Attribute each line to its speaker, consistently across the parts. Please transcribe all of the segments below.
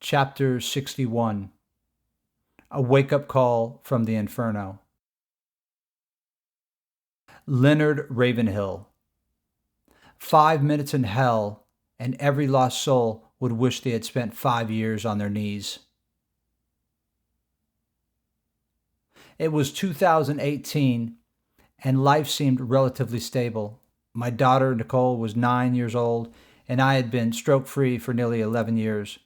Speaker 1: Chapter 61. A Wake-Up Call from the Inferno. Leonard Ravenhill. 5 minutes in hell, and every lost soul would wish they had spent 5 years on their knees. It was 2018, and life seemed relatively stable. My daughter, Nicole, was 9 years old, and I had been stroke-free for nearly 11 years.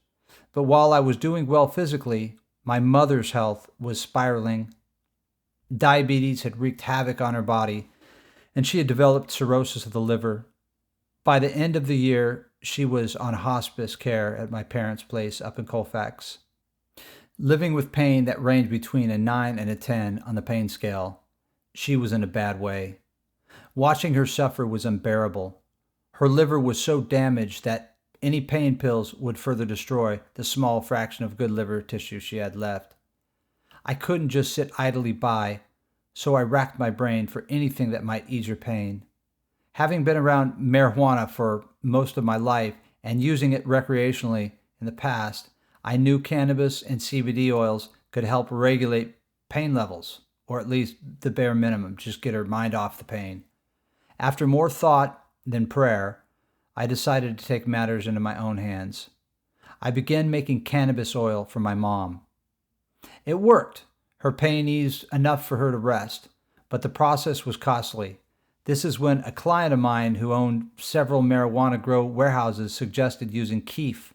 Speaker 1: But while I was doing well physically, my mother's health was spiraling. Diabetes had wreaked havoc on her body, and she had developed cirrhosis of the liver. By the end of the year, she was on hospice care at my parents' place up in Colfax, living with pain that ranged between a 9 and a 10 on the pain scale. She was in a bad way. Watching her suffer was unbearable. Her liver was so damaged that any pain pills would further destroy the small fraction of good liver tissue she had left. I couldn't just sit idly by, so I racked my brain for anything that might ease her pain. Having been around marijuana for most of my life and using it recreationally in the past, I knew cannabis and CBD oils could help regulate pain levels, or at least the bare minimum, just get her mind off the pain. After more thought than prayer, I decided to take matters into my own hands. I began making cannabis oil for my mom. It worked. Her pain eased enough for her to rest, but the process was costly. This is when a client of mine who owned several marijuana grow warehouses suggested using kief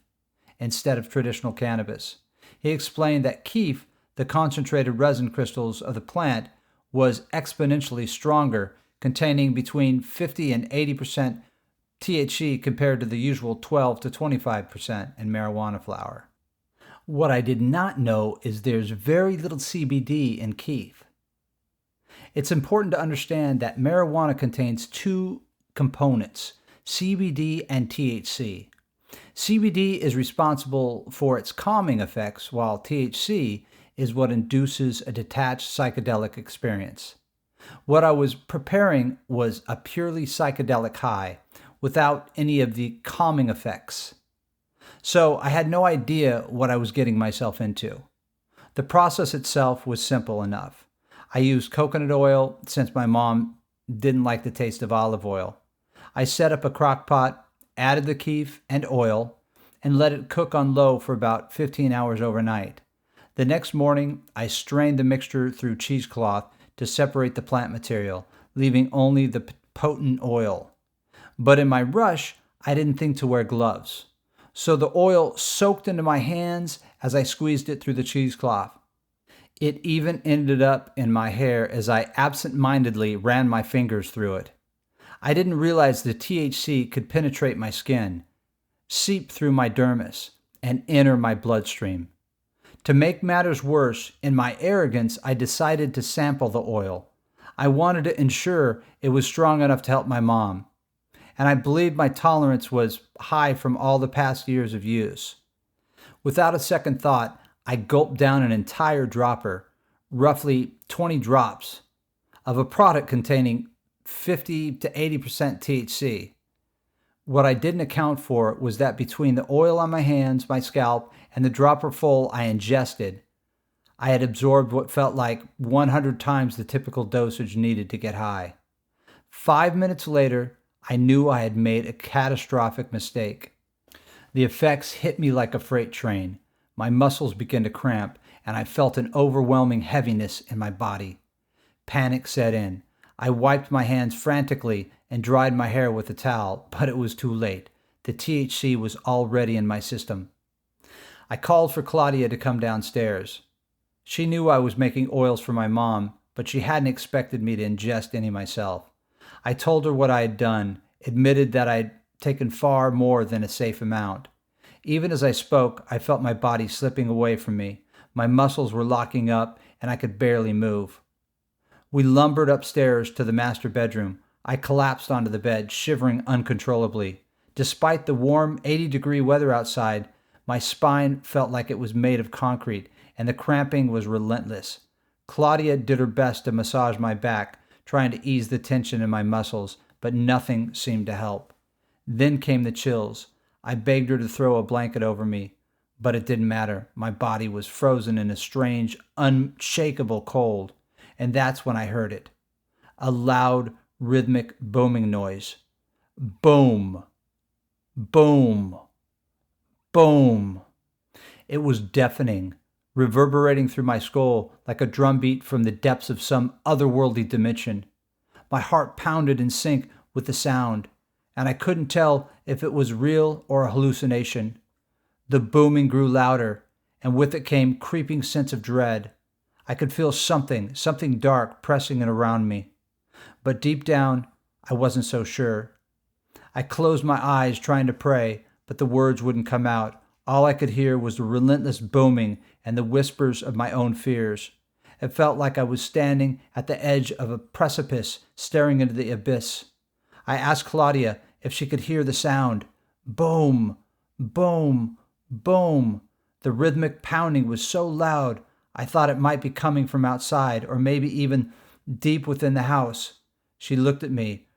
Speaker 1: instead of traditional cannabis. He explained that kief, the concentrated resin crystals of the plant, was exponentially stronger, containing between 50 and 80% THC compared to the usual 12 to 25% in marijuana flower. What I did not know is there's very little CBD in kief. It's important to understand that marijuana contains two components, CBD and THC. CBD is responsible for its calming effects, while THC is what induces a detached psychedelic experience. What I was preparing was a purely psychedelic high, without any of the calming effects. So I had no idea what I was getting myself into. The process itself was simple enough. I used coconut oil since my mom didn't like the taste of olive oil. I set up a crock pot, added the kief and oil, and let it cook on low for about 15 hours overnight. The next morning, I strained the mixture through cheesecloth to separate the plant material, leaving only the potent oil. But in my rush, I didn't think to wear gloves. So the oil soaked into my hands as I squeezed it through the cheesecloth. It even ended up in my hair as I absent-mindedly ran my fingers through it. I didn't realize the THC could penetrate my skin, seep through my dermis, and enter my bloodstream. To make matters worse, in my arrogance, I decided to sample the oil. I wanted to ensure it was strong enough to help my mom, and I believed my tolerance was high from all the past years of use. Without a second thought, I gulped down an entire dropper, roughly 20 drops, of a product containing 50 to 80% THC. What I didn't account for was that between the oil on my hands, my scalp, and the dropper full I ingested, I had absorbed what felt like 100 times the typical dosage needed to get high. 5 minutes later, I knew I had made a catastrophic mistake. The effects hit me like a freight train. My muscles began to cramp, and I felt an overwhelming heaviness in my body. Panic set in. I wiped my hands frantically and dried my hair with a towel, but it was too late. The THC was already in my system. I called for Claudia to come downstairs. She knew I was making oils for my mom, but she hadn't expected me to ingest any myself. I told her what I had done, admitted that I'd taken far more than a safe amount. Even as I spoke, I felt my body slipping away from me. My muscles were locking up, and I could barely move. We lumbered upstairs to the master bedroom. I collapsed onto the bed, shivering uncontrollably. Despite the warm 80-degree weather outside, my spine felt like it was made of concrete, and the cramping was relentless. Claudia did her best to massage my back, trying to ease the tension in my muscles, but nothing seemed to help. Then came the chills. I begged her to throw a blanket over me. But it didn't matter. My body was frozen in a strange, unshakable cold. And that's when I heard it. A loud, rhythmic booming noise. Boom, boom, boom. It was deafening, reverberating through my skull like a drumbeat from the depths of some otherworldly dimension. My heart pounded in sync with the sound, and I couldn't tell if it was real or a hallucination. The booming grew louder, and with it came creeping sense of dread. I could feel something dark pressing in around me. But deep down, I wasn't so sure. I closed my eyes trying to pray, but the words wouldn't come out. All I could hear was the relentless booming and the whispers of my own fears. It felt like I was standing at the edge of a precipice, staring into the abyss. I asked Claudia if she could hear the sound. Boom, boom, boom. The rhythmic pounding was so loud, I thought it might be coming from outside, or maybe even deep within the house. She looked at me,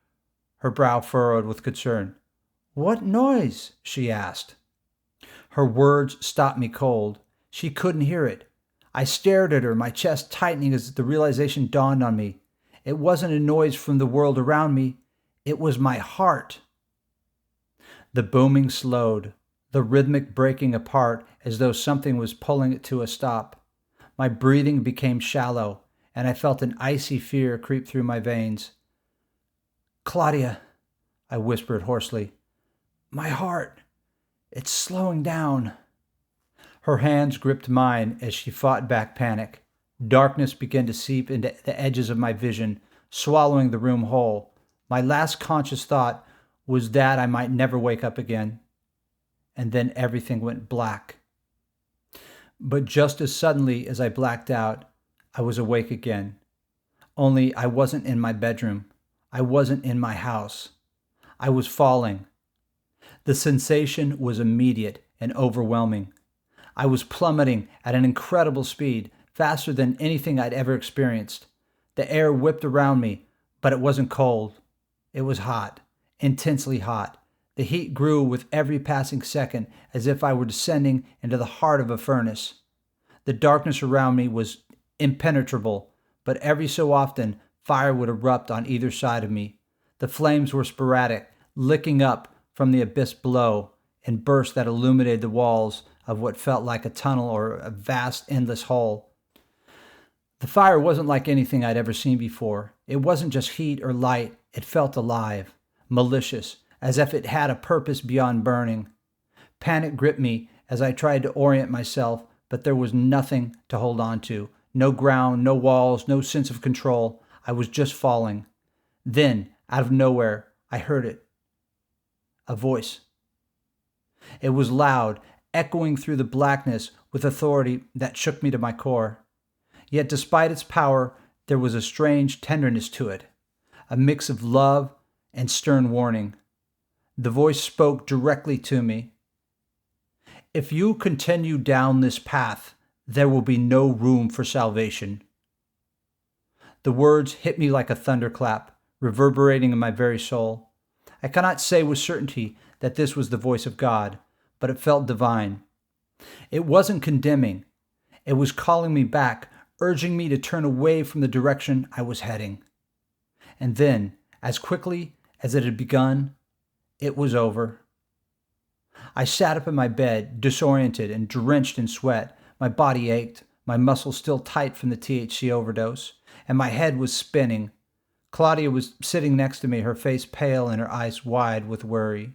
Speaker 1: her brow furrowed with concern. "What noise?" she asked. Her words stopped me cold. She couldn't hear it. I stared at her, my chest tightening as the realization dawned on me. It wasn't a noise from the world around me. It was my heart. The booming slowed, the rhythmic breaking apart as though something was pulling it to a stop. My breathing became shallow, and I felt an icy fear creep through my veins. "Claudia," I whispered hoarsely, "my heart, it's slowing down." Her hands gripped mine as she fought back panic. Darkness began to seep into the edges of my vision, swallowing the room whole. My last conscious thought was that I might never wake up again. And then everything went black. But just as suddenly as I blacked out, I was awake again. Only I wasn't in my bedroom. I wasn't in my house. I was falling. The sensation was immediate and overwhelming. I was plummeting at an incredible speed, faster than anything I'd ever experienced. The air whipped around me, but it wasn't cold. It was hot, intensely hot. The heat grew with every passing second, as if I were descending into the heart of a furnace. The darkness around me was impenetrable, but every so often fire would erupt on either side of me. The flames were sporadic, licking up from the abyss below in bursts that illuminated the walls of what felt like a tunnel or a vast, endless hole. The fire wasn't like anything I'd ever seen before. It wasn't just heat or light. It felt alive, malicious, as if it had a purpose beyond burning. Panic gripped me as I tried to orient myself, but there was nothing to hold on to. No ground, no walls, no sense of control. I was just falling. Then, out of nowhere, I heard it. A voice. It was loud, echoing through the blackness with authority that shook me to my core. Yet despite its power, there was a strange tenderness to it, a mix of love and stern warning. The voice spoke directly to me. "If you continue down this path, there will be no room for salvation." The words hit me like a thunderclap, reverberating in my very soul. I cannot say with certainty that this was the voice of God, but it felt divine. It wasn't condemning. It was calling me back, urging me to turn away from the direction I was heading. And then, as quickly as it had begun, it was over. I sat up in my bed, disoriented and drenched in sweat. My body ached, my muscles still tight from the THC overdose, and my head was spinning. Claudia was sitting next to me, her face pale and her eyes wide with worry.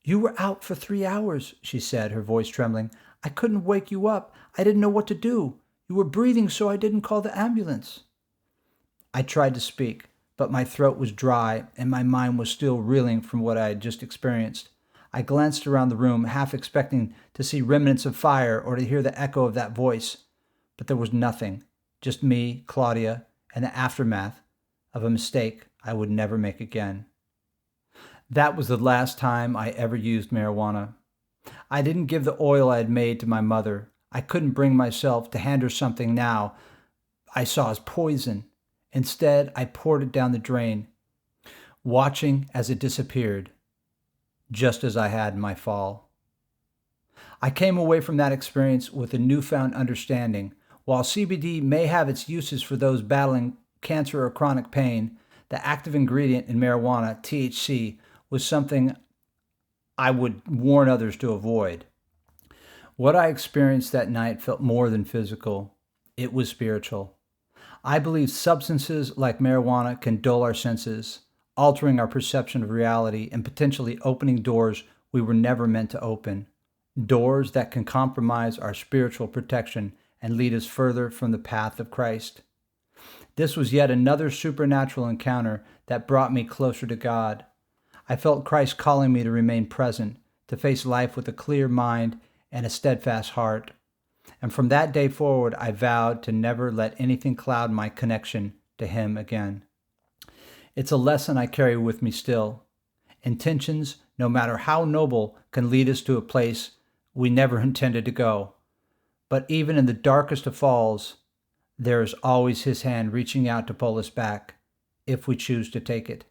Speaker 1: "You were out for 3 hours," she said, her voice trembling. "I couldn't wake you up. I didn't know what to do. You were breathing, so I didn't call the ambulance." I tried to speak, but my throat was dry and my mind was still reeling from what I had just experienced. I glanced around the room, half expecting to see remnants of fire or to hear the echo of that voice. But there was nothing, just me, Claudia, and the aftermath of a mistake I would never make again. That was the last time I ever used marijuana. I didn't give the oil I had made to my mother. I couldn't bring myself to hand her something now I saw as poison. Instead, I poured it down the drain, watching as it disappeared, just as I had in my fall. I came away from that experience with a newfound understanding. While CBD may have its uses for those battling cancer or chronic pain, the active ingredient in marijuana, THC, was something I would warn others to avoid. What I experienced that night felt more than physical, it was spiritual. I believe substances like marijuana can dull our senses, altering our perception of reality and potentially opening doors we were never meant to open. Doors that can compromise our spiritual protection and lead us further from the path of Christ. This was yet another supernatural encounter that brought me closer to God. I felt Christ calling me to remain present, to face life with a clear mind and a steadfast heart. And from that day forward, I vowed to never let anything cloud my connection to Him again. It's a lesson I carry with me still. Intentions, no matter how noble, can lead us to a place we never intended to go. But even in the darkest of falls, there is always His hand reaching out to pull us back, if we choose to take it.